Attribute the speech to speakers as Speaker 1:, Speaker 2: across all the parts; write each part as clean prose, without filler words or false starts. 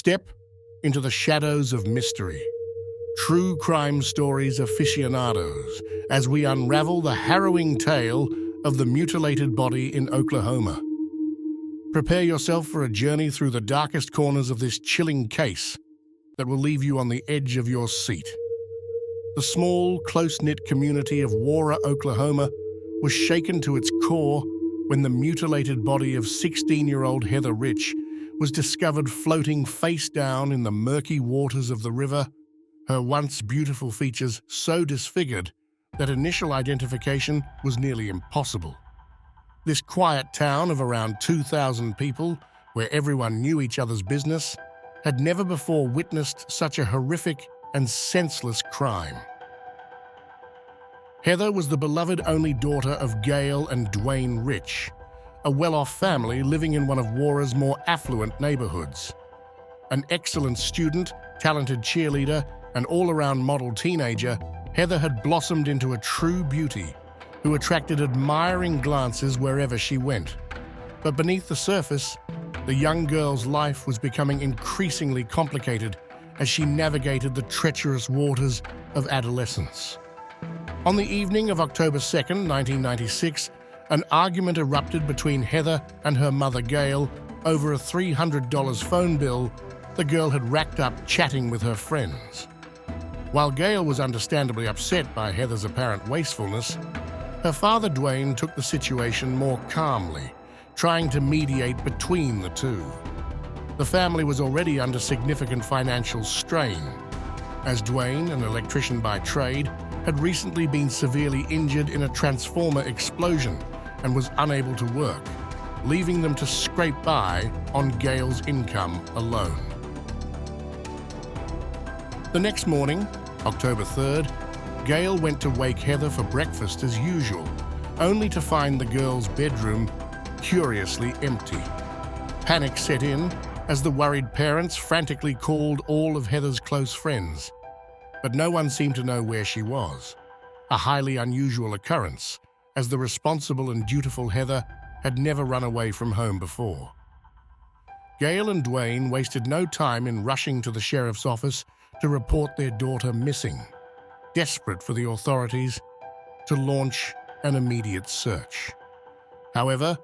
Speaker 1: Step into the shadows of mystery. True crime stories aficionados as we unravel the harrowing tale of the mutilated body in Oklahoma. Prepare yourself for a journey through the darkest corners of this chilling case that will leave you on the edge of your seat. The small, close-knit community of Warren, Oklahoma was shaken to its core when the mutilated body of 16-year-old Heather Rich was discovered floating face down in the murky waters of the river, her once beautiful features so disfigured that initial identification was nearly impossible. This quiet town of around 2,000 people, where everyone knew each other's business, had never before witnessed such a horrific and senseless crime. Heather was the beloved only daughter of Gail and Dwayne Rich, a well-off family living in one of Warren's more affluent neighborhoods. An excellent student, talented cheerleader, and all-around model teenager, Heather had blossomed into a true beauty who attracted admiring glances wherever she went. But beneath the surface, the young girl's life was becoming increasingly complicated as she navigated the treacherous waters of adolescence. On the evening of October 2nd, 1996, an argument erupted between Heather and her mother Gail over a $300 phone bill the girl had racked up chatting with her friends. While Gail was understandably upset by Heather's apparent wastefulness, her father Dwayne took the situation more calmly, trying to mediate between the two. The family was already under significant financial strain, as Dwayne, an electrician by trade, had recently been severely injured in a transformer explosion and was unable to work, leaving them to scrape by on Gail's income alone. The next morning, October 3rd, Gail went to wake Heather for breakfast as usual, only to find the girl's bedroom curiously empty. Panic set in as the worried parents frantically called all of Heather's close friends, but no one seemed to know where she was, a highly unusual occurrence, as the responsible and dutiful Heather had never run away from home before. Gail and Dwayne wasted no time in rushing to the sheriff's office to report their daughter missing, desperate for the authorities to launch an immediate search. However,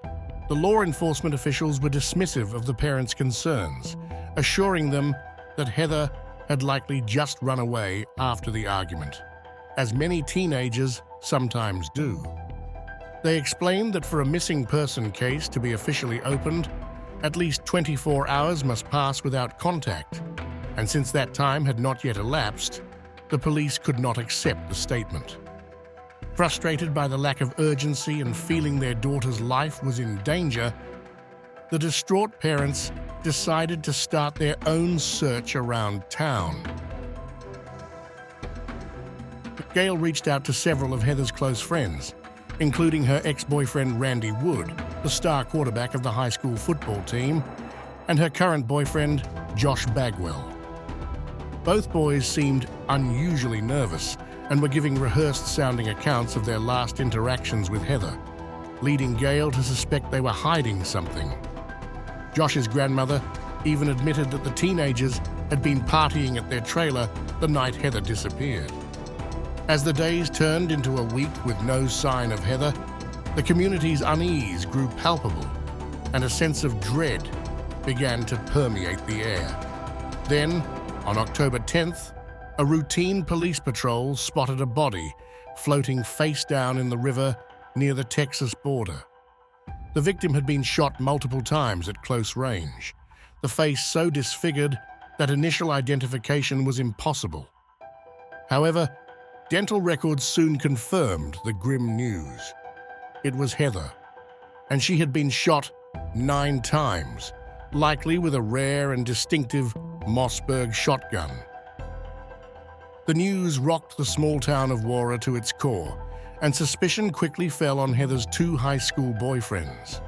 Speaker 1: the law enforcement officials were dismissive of the parents' concerns, assuring them that Heather had likely just run away after the argument, as many teenagers sometimes do. They explained that for a missing person case to be officially opened, at least 24 hours must pass without contact, and since that time had not yet elapsed, the police could not accept the statement. Frustrated by the lack of urgency and feeling their daughter's life was in danger, the distraught parents decided to start their own search around town. Gail reached out to several of Heather's close friends, including her ex-boyfriend Randy Wood, the star quarterback of the high school football team, and her current boyfriend, Josh Bagwell. Both boys seemed unusually nervous and were giving rehearsed-sounding accounts of their last interactions with Heather, leading Gail to suspect they were hiding something. Josh's grandmother even admitted that the teenagers had been partying at their trailer the night Heather disappeared. As the days turned into a week with no sign of Heather, the community's unease grew palpable, and a sense of dread began to permeate the air. Then, on October 10th, a routine police patrol spotted a body floating face down in the river near the Texas border. The victim had been shot multiple times at close range, the face so disfigured that initial identification was impossible. However, dental records soon confirmed the grim news. It was Heather, and she had been shot 9 times, likely with a rare and distinctive Mossberg shotgun. The news rocked the small town of Warren to its core, and suspicion quickly fell on Heather's 2 high school boyfriends.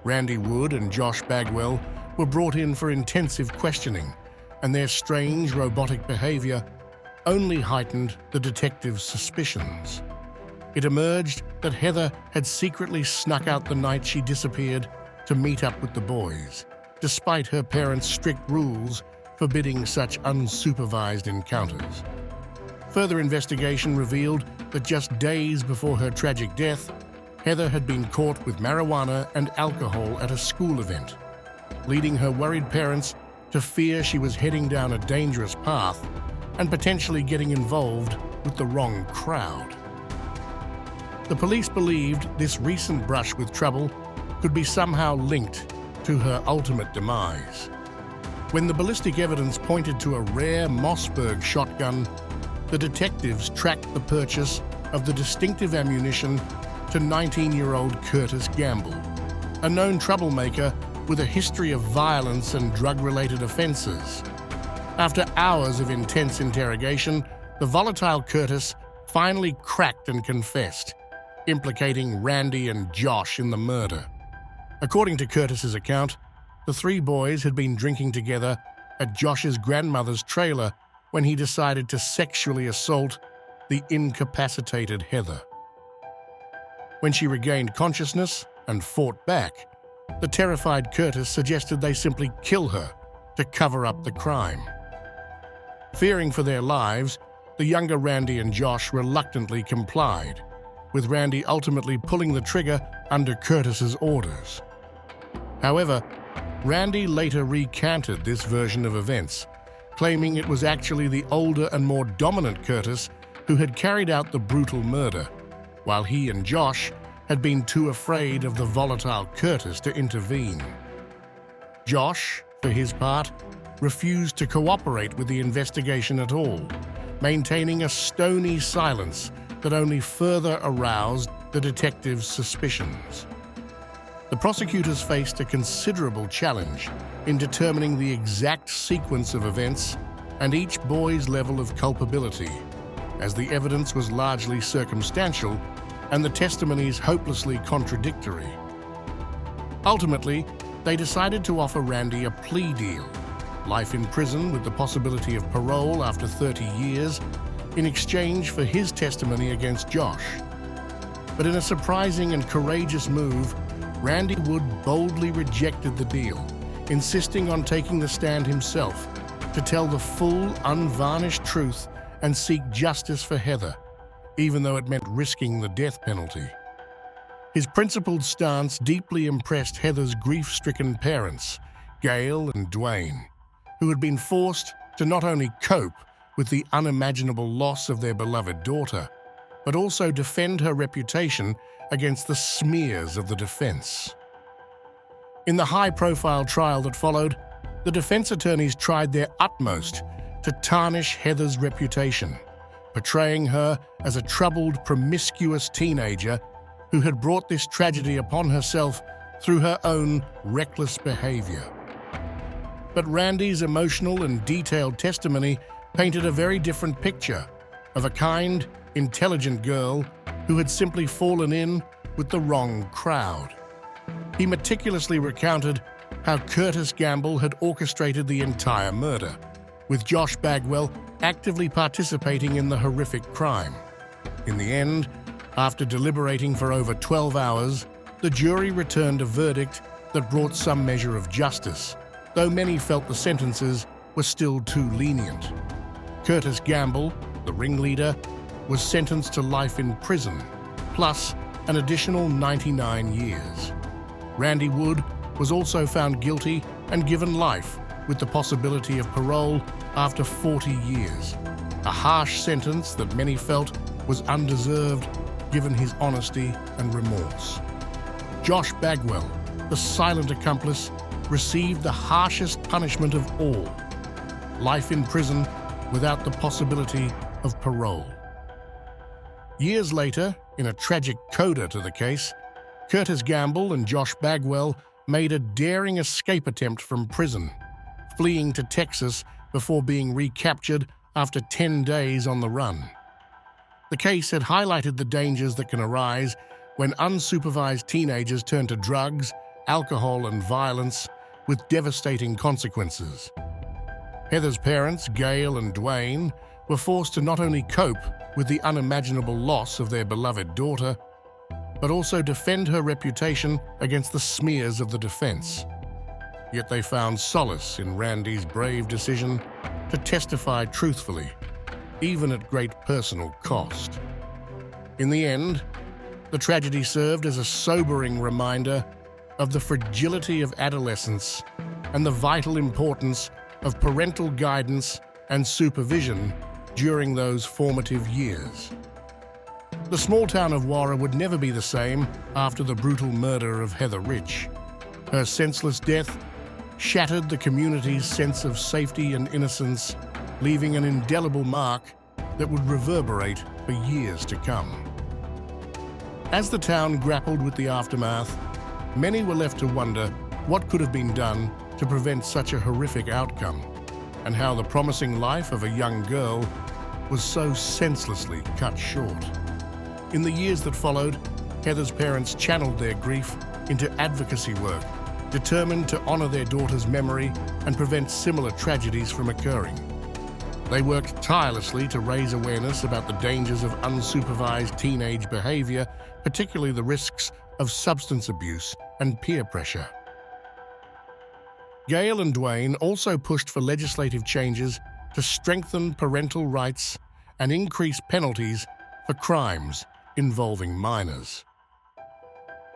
Speaker 1: Randy Wood and Josh Bagwell were brought in for intensive questioning, and their strange robotic behavior only heightened the detectives' suspicions. It emerged that Heather had secretly snuck out the night she disappeared to meet up with the boys, despite her parents' strict rules forbidding such unsupervised encounters. Further investigation revealed that just days before her tragic death, Heather had been caught with marijuana and alcohol at a school event, leading her worried parents to fear she was heading down a dangerous path and potentially getting involved with the wrong crowd. The police believed this recent brush with trouble could be somehow linked to her ultimate demise. When the ballistic evidence pointed to a rare Mossberg shotgun, the detectives tracked the purchase of the distinctive ammunition to 19-year-old Curtis Gamble, a known troublemaker with a history of violence and drug-related offenses. After hours of intense interrogation, the volatile Curtis finally cracked and confessed, implicating Randy and Josh in the murder. According to Curtis's account, the three boys had been drinking together at Josh's grandmother's trailer when he decided to sexually assault the incapacitated Heather. When she regained consciousness and fought back, the terrified Curtis suggested they simply kill her to cover up the crime. Fearing for their lives, the younger Randy and Josh reluctantly complied, with Randy ultimately pulling the trigger under Curtis's orders. However, Randy later recanted this version of events, claiming it was actually the older and more dominant Curtis who had carried out the brutal murder, while he and Josh had been too afraid of the volatile Curtis to intervene. Josh, for his part, refused to cooperate with the investigation at all, maintaining a stony silence that only further aroused the detectives' suspicions. The prosecutors faced a considerable challenge in determining the exact sequence of events and each boy's level of culpability, as the evidence was largely circumstantial and the testimonies hopelessly contradictory. Ultimately, they decided to offer Randy a plea deal, life in prison with the possibility of parole after 30 years, in exchange for his testimony against Josh. But in a surprising and courageous move, Randy Wood boldly rejected the deal, insisting on taking the stand himself to tell the full, unvarnished truth and seek justice for Heather, even though it meant risking the death penalty. His principled stance deeply impressed Heather's grief-stricken parents, Gail and Dwayne, who had been forced to not only cope with the unimaginable loss of their beloved daughter, but also defend her reputation against the smears of the defense. In the high-profile trial that followed, the defense attorneys tried their utmost to tarnish Heather's reputation, portraying her as a troubled, promiscuous teenager who had brought this tragedy upon herself through her own reckless behavior. But Randy's emotional and detailed testimony painted a very different picture of a kind, intelligent girl who had simply fallen in with the wrong crowd. He meticulously recounted how Curtis Gamble had orchestrated the entire murder, with Josh Bagwell actively participating in the horrific crime. In the end, after deliberating for over 12 hours, the jury returned a verdict that brought some measure of justice, though many felt the sentences were still too lenient. Curtis Gamble, the ringleader, was sentenced to life in prison, plus an additional 99 years. Randy Wood was also found guilty and given life with the possibility of parole after 40 years, a harsh sentence that many felt was undeserved given his honesty and remorse. Josh Bagwell, the silent accomplice, received the harshest punishment of all, life in prison without the possibility of parole. Years later, in a tragic coda to the case, Curtis Gamble and Josh Bagwell made a daring escape attempt from prison, fleeing to Texas before being recaptured after 10 days on the run. The case had highlighted the dangers that can arise when unsupervised teenagers turn to drugs, alcohol, and violence with devastating consequences. Heather's parents, Gail and Dwayne, were forced to not only cope with the unimaginable loss of their beloved daughter, but also defend her reputation against the smears of the defense. Yet they found solace in Randy's brave decision to testify truthfully, even at great personal cost. In the end, the tragedy served as a sobering reminder of the fragility of adolescence and the vital importance of parental guidance and supervision during those formative years. The small town of Warra would never be the same after the brutal murder of Heather Rich. Her senseless death shattered the community's sense of safety and innocence, leaving an indelible mark that would reverberate for years to come. As the town grappled with the aftermath, many were left to wonder what could have been done to prevent such a horrific outcome, and how the promising life of a young girl was so senselessly cut short. In the years that followed, Heather's parents channeled their grief into advocacy work, determined to honor their daughter's memory and prevent similar tragedies from occurring. They worked tirelessly to raise awareness about the dangers of unsupervised teenage behavior, particularly the risks of substance abuse and peer pressure. Gail and Dwayne also pushed for legislative changes to strengthen parental rights and increase penalties for crimes involving minors.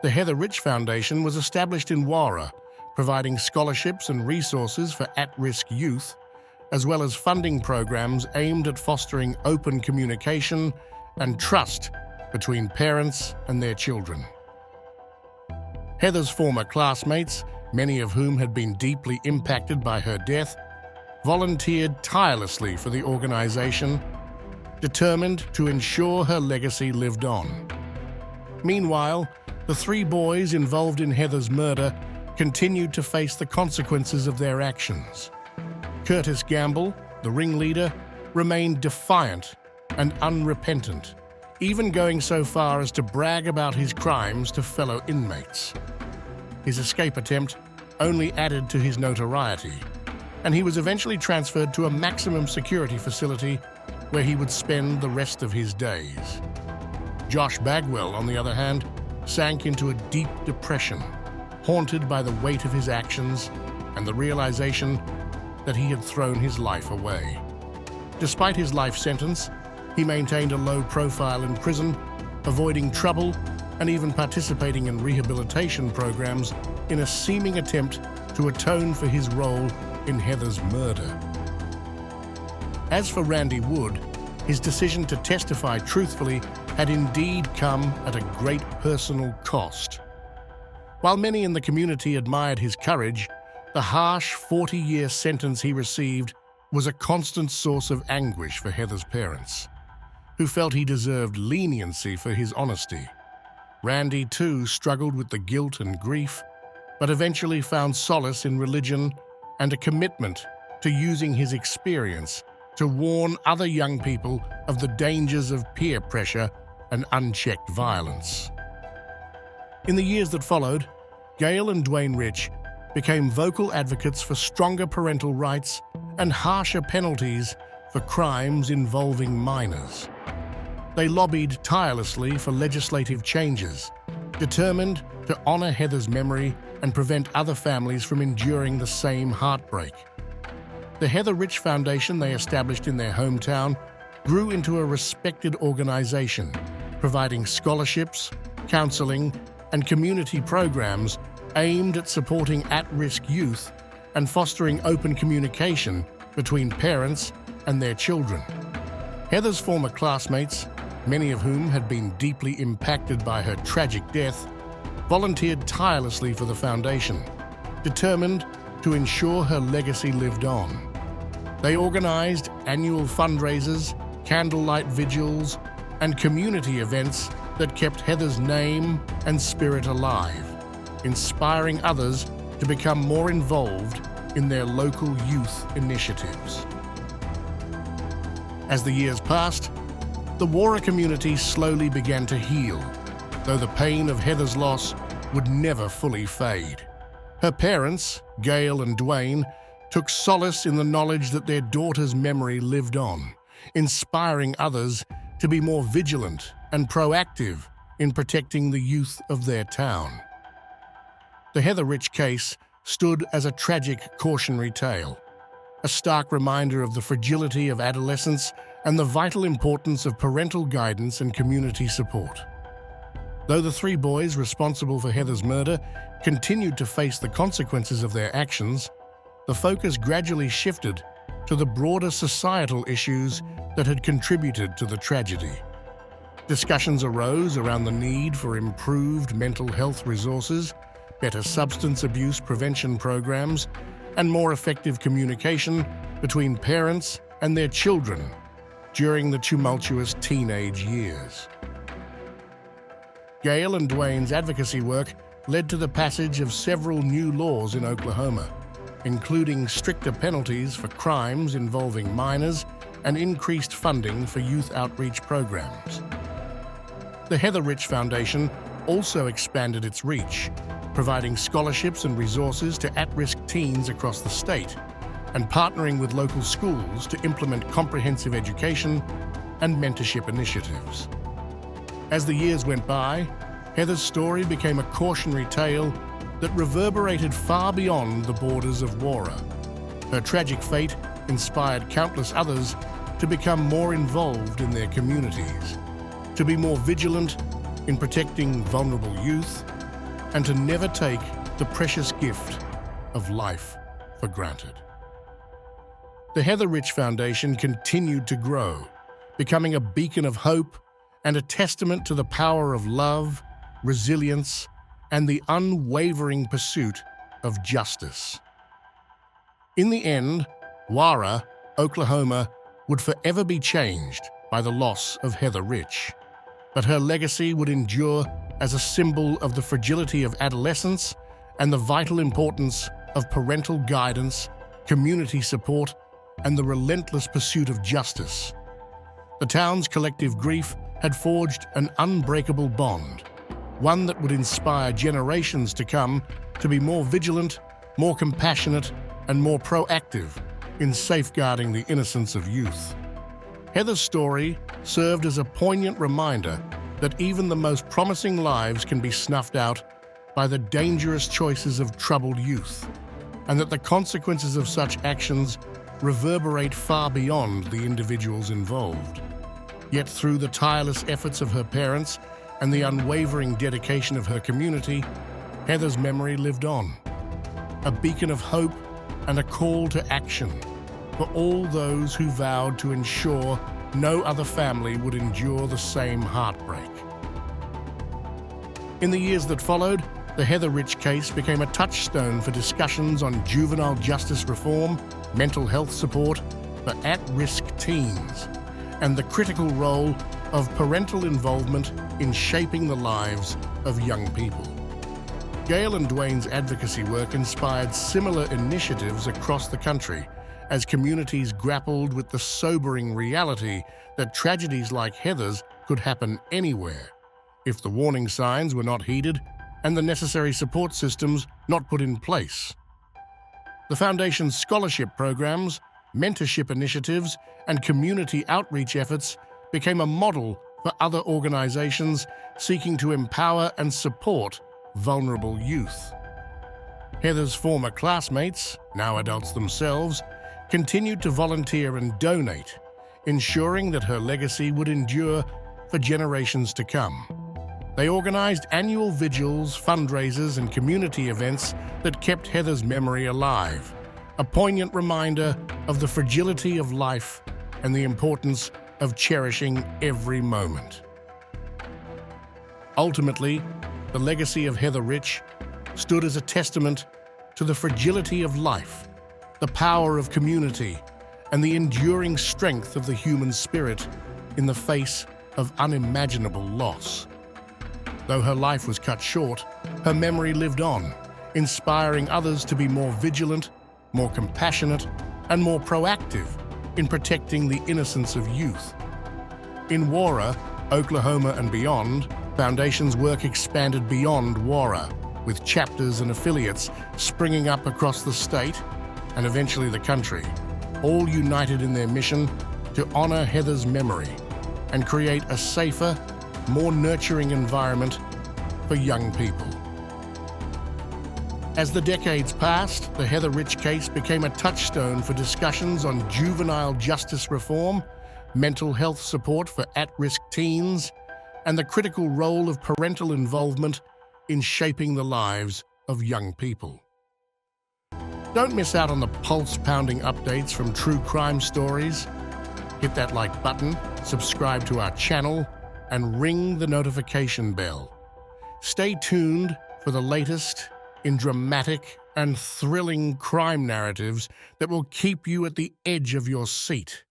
Speaker 1: The Heather Rich Foundation was established in Warra, providing scholarships and resources for at-risk youth, as well as funding programs aimed at fostering open communication and trust between parents and their children. Heather's former classmates, many of whom had been deeply impacted by her death, volunteered tirelessly for the organization, determined to ensure her legacy lived on. Meanwhile, the three boys involved in Heather's murder continued to face the consequences of their actions. Curtis Gamble, the ringleader, remained defiant and unrepentant, even going so far as to brag about his crimes to fellow inmates. His escape attempt only added to his notoriety, and he was eventually transferred to a maximum security facility where he would spend the rest of his days. Josh Bagwell, on the other hand, sank into a deep depression, haunted by the weight of his actions and the realization that he had thrown his life away. Despite his life sentence, he maintained a low profile in prison, avoiding trouble and even participating in rehabilitation programs in a seeming attempt to atone for his role in Heather's murder. As for Randy Wood, his decision to testify truthfully had indeed come at a great personal cost. While many in the community admired his courage, the harsh 40-year sentence he received was a constant source of anguish for Heather's parents, who felt he deserved leniency for his honesty. Randy, too, struggled with the guilt and grief, but eventually found solace in religion and a commitment to using his experience to warn other young people of the dangers of peer pressure and unchecked violence. In the years that followed, Gail and Dwayne Rich became vocal advocates for stronger parental rights and harsher penalties for crimes involving minors. They lobbied tirelessly for legislative changes, determined to honor Heather's memory and prevent other families from enduring the same heartbreak. The Heather Rich Foundation they established in their hometown grew into a respected organization, providing scholarships, counseling, and community programs aimed at supporting at-risk youth and fostering open communication between parents and their children. Heather's former classmates, many of whom had been deeply impacted by her tragic death, volunteered tirelessly for the foundation, determined to ensure her legacy lived on. They organized annual fundraisers, candlelight vigils, and community events that kept Heather's name and spirit alive, inspiring others to become more involved in their local youth initiatives. As the years passed, the Warra community slowly began to heal, though the pain of Heather's loss would never fully fade. Her parents, Gail and Dwayne, took solace in the knowledge that their daughter's memory lived on, inspiring others to be more vigilant and proactive in protecting the youth of their town. The Heather Rich case stood as a tragic cautionary tale, a stark reminder of the fragility of adolescence and the vital importance of parental guidance and community support. Though the three boys responsible for Heather's murder continued to face the consequences of their actions, the focus gradually shifted to the broader societal issues that had contributed to the tragedy. Discussions arose around the need for improved mental health resources, better substance abuse prevention programs, and more effective communication between parents and their children during the tumultuous teenage years. Gail and Dwayne's advocacy work led to the passage of several new laws in Oklahoma, including stricter penalties for crimes involving minors and increased funding for youth outreach programs. The Heather Rich Foundation also expanded its reach, providing scholarships and resources to at-risk teens across the state, and partnering with local schools to implement comprehensive education and mentorship initiatives. As the years went by, Heather's story became a cautionary tale that reverberated far beyond the borders of Warra. Her tragic fate inspired countless others to become more involved in their communities, to be more vigilant in protecting vulnerable youth, and to never take the precious gift of life for granted. The Heather Rich Foundation continued to grow, becoming a beacon of hope and a testament to the power of love, resilience, and the unwavering pursuit of justice. In the end, Warra, Oklahoma, would forever be changed by the loss of Heather Rich, but her legacy would endure as a symbol of the fragility of adolescence and the vital importance of parental guidance, community support, and the relentless pursuit of justice. The town's collective grief had forged an unbreakable bond, one that would inspire generations to come to be more vigilant, more compassionate, and more proactive in safeguarding the innocence of youth. Heather's story served as a poignant reminder that even the most promising lives can be snuffed out by the dangerous choices of troubled youth, and that the consequences of such actions reverberate far beyond the individuals involved. Yet through the tireless efforts of her parents and the unwavering dedication of her community, Heather's memory lived on, a beacon of hope and a call to action for all those who vowed to ensure no other family would endure the same heartbreak. In the years that followed, the Heather Rich case became a touchstone for discussions on juvenile justice reform, mental health support for at-risk teens, and the critical role of parental involvement in shaping the lives of young people. Gail and Dwayne's advocacy work inspired similar initiatives across the country as communities grappled with the sobering reality that tragedies like Heather's could happen anywhere if the warning signs were not heeded and the necessary support systems not put in place. The Foundation's scholarship programs, mentorship initiatives, and community outreach efforts became a model for other organizations seeking to empower and support vulnerable youth. Heather's former classmates, now adults themselves, continued to volunteer and donate, ensuring that her legacy would endure for generations to come. They organized annual vigils, fundraisers, and community events that kept Heather's memory alive, a poignant reminder of the fragility of life and the importance of cherishing every moment. Ultimately, the legacy of Heather Rich stood as a testament to the fragility of life, the power of community, and the enduring strength of the human spirit in the face of unimaginable loss. Though her life was cut short, her memory lived on, inspiring others to be more vigilant, more compassionate, and more proactive in protecting the innocence of youth. In Warra, Oklahoma, and beyond, Foundation's work expanded beyond Warra, with chapters and affiliates springing up across the state and eventually the country, all united in their mission to honor Heather's memory and create a safer, more nurturing environment for young people. As the decades passed, the Heather Rich case became a touchstone for discussions on juvenile justice reform, mental health support for at-risk teens, and the critical role of parental involvement in shaping the lives of young people. Don't miss out on the pulse-pounding updates from true crime stories. Hit that like button, subscribe to our channel, and ring the notification bell. Stay tuned for the latest in dramatic and thrilling crime narratives that will keep you at the edge of your seat.